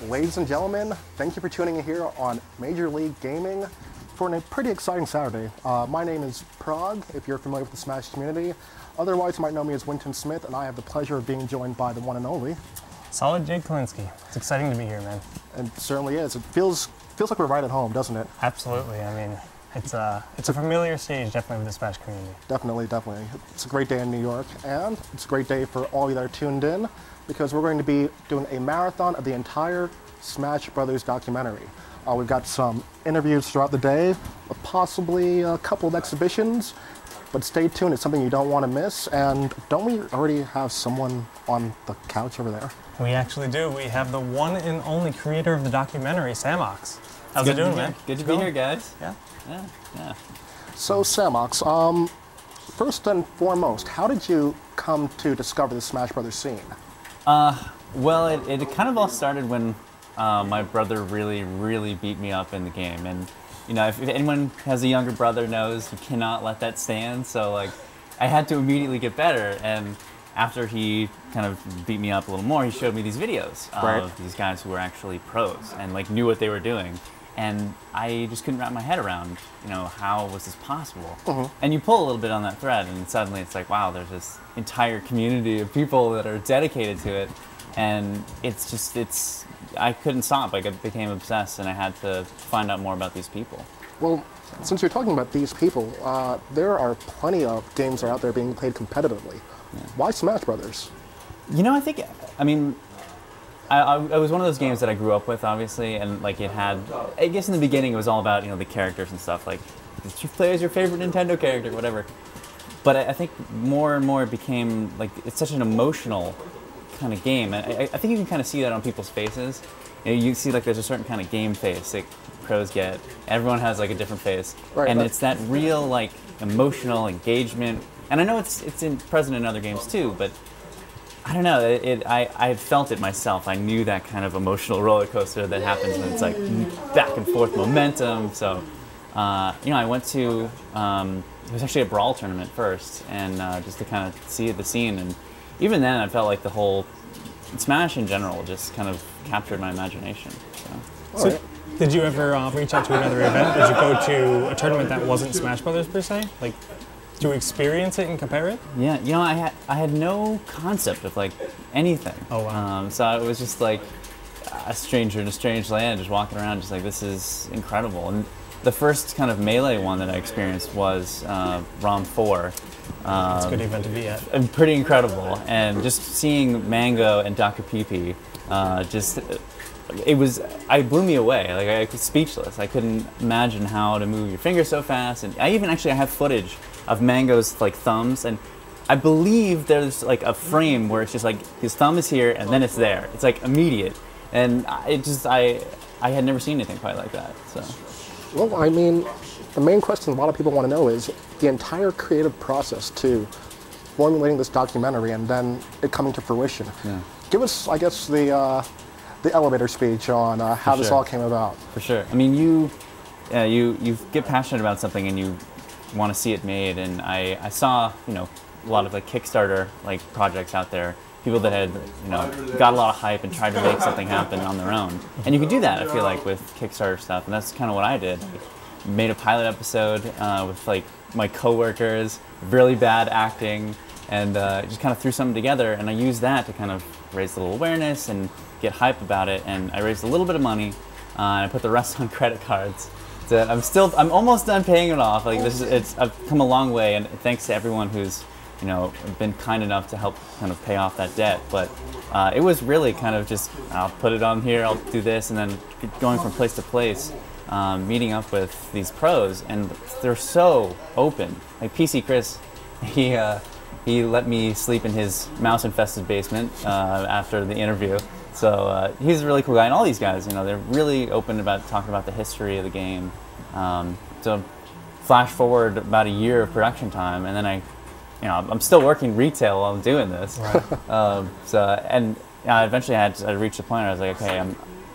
Ladies and gentlemen, thank you for tuning in here on Major League Gaming for a pretty exciting Saturday. My name is Prague, if you're familiar with the Smash community. Otherwise, you might know me as Winton Smith, and I have the pleasure of being joined by the one and only Solid Jake Kalinsky. It's exciting to be here, man. It certainly is. It feels like we're right at home, doesn't it? Absolutely. I mean, it's a familiar stage, definitely, with the Smash community. Definitely. It's a great day in New York, and it's a great day for all you that are tuned in, because we're going to be doing a marathon of the entire Smash Brothers documentary. We've got some interviews throughout the day, possibly a couple of exhibitions, but stay tuned, it's something you don't want to miss. And don't we already have someone on the couch over there? We actually do. We have the one and only creator of the documentary, Samox. How's it doing, man? Good to be here, guys. Yeah. So, Samox, first and foremost, how did you come to discover the Smash Brothers scene? Well, it kind of all started when my brother really beat me up in the game. And, you know, if anyone has a younger brother knows, you cannot let that stand. So, like, I had to immediately get better. And after he kind of beat me up a little more, he showed me these videos of these guys who were actually pros and, like, knew what they were doing. And I just couldn't wrap my head around, you know, how was this possible? And you pull a little bit on that thread, and suddenly it's like, wow, there's this entire community of people that are dedicated to it. And I couldn't stop. Like, I became obsessed, and I had to find out more about these people. Well, since you're talking about these people, there are plenty of games that are out there being played competitively. Yeah. Why Smash Brothers? You know, I was one of those games that I grew up with, obviously, and like it had, I guess in the beginning it was all about, you know, the characters and stuff, like, did you play as your favorite Nintendo character, whatever. But I think more and more it became, like, it's such an emotional kind of game. And I think you can kind of see that on people's faces. You know, you see, like, there's a certain kind of game face that pros get. Everyone has, like, a different face. And it's that real, like, emotional engagement. And I know it's present in other games too, but I don't know, I felt it myself. I knew that kind of emotional roller coaster that happens when it's like back and forth momentum. So, you know, I went to, it was actually a Brawl tournament first, and just to kind of see the scene. And even then, I felt like the whole Smash in general just kind of captured my imagination. So did you ever reach out to another event? Did you go to a tournament that wasn't Smash Brothers per se? Like, to experience it and compare it? Yeah, you know, I had no concept of, like, anything. Oh, wow. So I was just like a stranger in a strange land, just walking around, just like, this is incredible. And the first kind of Melee one that I experienced was ROM 4. It's a good event to be at. And pretty incredible. And just seeing Mango and Dr. Pee-Pee, it blew me away. Like, I was speechless. I couldn't imagine how to move your finger so fast. And I have footage of Mango's, like, thumbs, and I believe there's, like, a frame where it's just like his thumb is here and then it's there. It's like immediate, and I had never seen anything quite like that. So, well, I mean, the main question a lot of people want to know is the entire creative process to formulating this documentary and then it coming to fruition. Yeah. Give us, I guess, the elevator speech on how this all came about. For sure. I mean, you get passionate about something and you want to see it made, and I saw, you know, a lot of, like, Kickstarter, like, projects out there, people that had, you know, got a lot of hype and tried to make something happen on their own. And you can do that, I feel like, with Kickstarter stuff, and that's kind of what I did. I made a pilot episode with, like, my coworkers, really bad acting, and just kind of threw something together, and I used that to kind of raise a little awareness and get hype about it, and I raised a little bit of money, and I put the rest on credit cards. I'm almost done paying it off. Like, I've come a long way, and thanks to everyone who's, you know, been kind enough to help kind of pay off that debt. But it was really kind of just, I'll put it on here, I'll do this, and then going from place to place, meeting up with these pros, and they're so open. Like, PC Chris, he let me sleep in his mouse-infested basement after the interview. So he's a really cool guy, and all these guys, you know, they're really open about talking about the history of the game. So flash forward about a year of production time, and then I'm still working retail while I'm doing this. Right. And eventually I reached the point where I was like, okay,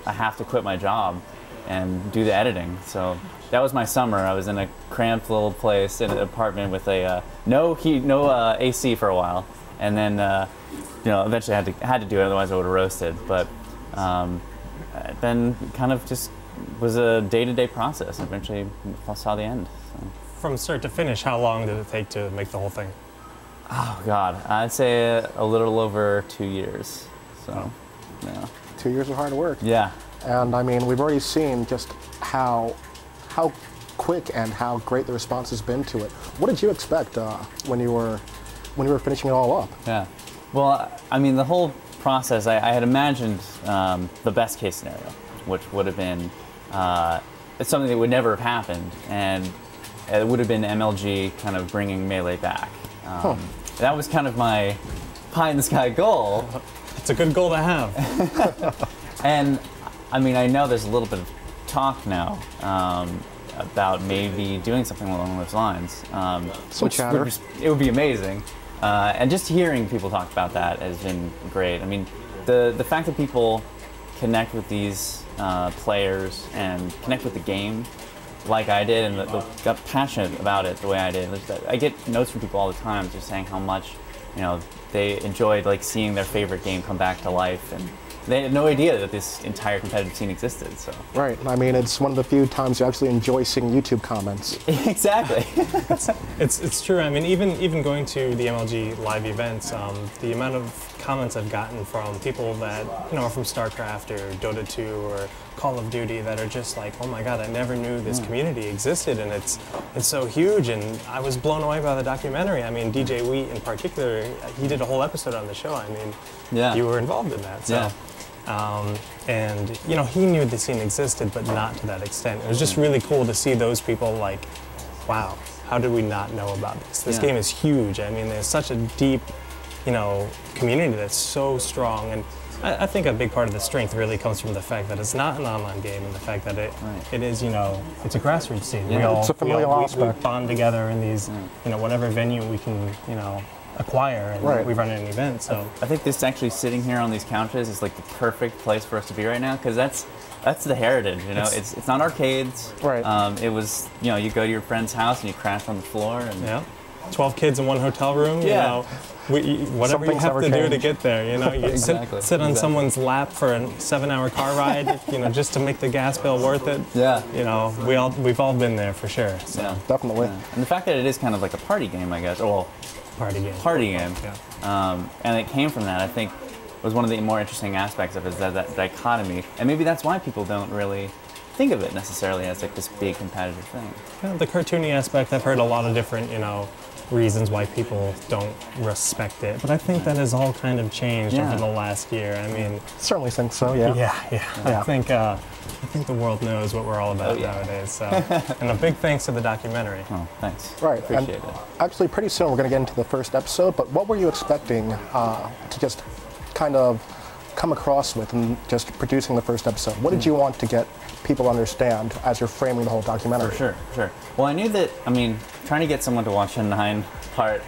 I have to quit my job and do the editing. So that was my summer. I was in a cramped little place in an apartment with a no heat, no AC for a while, and then you know, eventually I had to do it, otherwise I would have roasted. But then kind of just was a day-to-day process. Eventually, I saw the end. So. From start to finish, how long did it take to make the whole thing? Oh God, I'd say a little over 2 years. So, yeah. 2 years of hard work. Yeah. And I mean, we've already seen just how quick and how great the response has been to it. What did you expect when you were finishing it all up? Yeah. Well, I mean, the whole process, I had imagined the best case scenario, which would have been it's something that would never have happened, and it would have been MLG kind of bringing Melee back. That was kind of my pie-in-the-sky goal. It's a good goal to have. And I mean, I know there's a little bit of talk now about maybe doing something along those lines. Some chatter. It would be amazing. And just hearing people talk about that has been great. I mean, the fact that people connect with these players and connect with the game like I did, and got passionate about it the way I did. I get notes from people all the time just saying how much, they enjoyed like seeing their favorite game come back to life, and they had no idea that this entire competitive scene existed. So right. I mean, it's one of the few times you actually enjoy seeing YouTube comments. Exactly. It's true. I mean, even going to the MLG live events, the amount of comments I've gotten from people that are from STARCRAFT or Dota 2 or Call of Duty that are just like, oh my God, I never knew this community existed, and it's so huge. And I was blown away by the documentary. I mean, DJ Wheat in particular, he did a whole episode on the show. I mean, you were involved in that. So. And he knew the scene existed, but not to that extent. It was just really cool to see those people like, wow, how did we not know about this? This game is huge. I mean, there's such a deep, community that's so strong. And I think a big part of the strength really comes from the fact that it's not an online game, and the fact that it is, it's a grassroots scene. Yeah. It's a familial aspect. We bond together in these, whatever venue we can, acquire, and we run an event. So I think this actually sitting here on these couches is like the perfect place for us to be right now, because that's the heritage. It's not arcades. Right. It was you go to your friend's house and you crash on the floor, and 12 kids in one hotel room. Whatever you have to do to get there. You exactly. sit on someone's lap for a 7-hour car ride. just to make the gas bill worth it. Yeah. We've all been there for sure. So. Yeah, definitely. Yeah. And the fact that it is kind of like a party game, I guess. Well, party game. Yeah. And it came from that. I think was one of the more interesting aspects of it, is that dichotomy, and maybe that's why people don't really think of it necessarily as like this big competitive thing. Yeah, the cartoony aspect, I've heard a lot of different, reasons why people don't respect it, but I think that has all kind of changed over the last year. I mean, certainly think so. Yeah. I think the world knows what we're all about nowadays. So, and a big thanks to the documentary. Oh, thanks. Right. Appreciate it. Actually, pretty soon we're going to get into the first episode. But what were you expecting to just kind of come across with in just producing the first episode? What did you want to get people to understand as you're framing the whole documentary? For sure. Well, I knew that, trying to get someone to watch a 9-part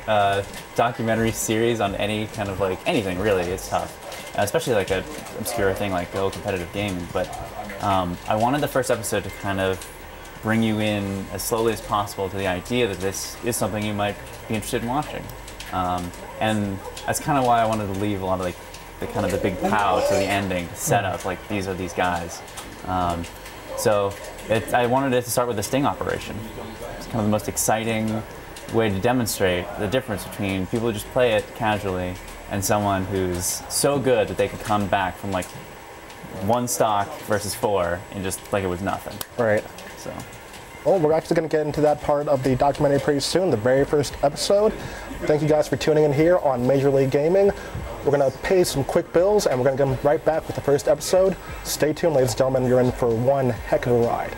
documentary series on any kind of like anything really is tough, especially like an obscure thing like competitive gaming. But I wanted the first episode to kind of bring you in as slowly as possible to the idea that this is something you might be interested in watching. And that's kind of why I wanted to leave a lot of like the big pow to the ending, set up like these are these guys. So I wanted it to start with a sting operation. It's kind of the most exciting way to demonstrate the difference between people who just play it casually and someone who's so good that they could come back from like 1 stock versus 4 and just like it was nothing. Right. So. Well, we're actually going to get into that part of the documentary pretty soon, the very first episode. Thank you guys for tuning in here on Major League Gaming. We're going to pay some quick bills, and we're going to come right back with the first episode. Stay tuned, ladies and gentlemen. You're in for one heck of a ride.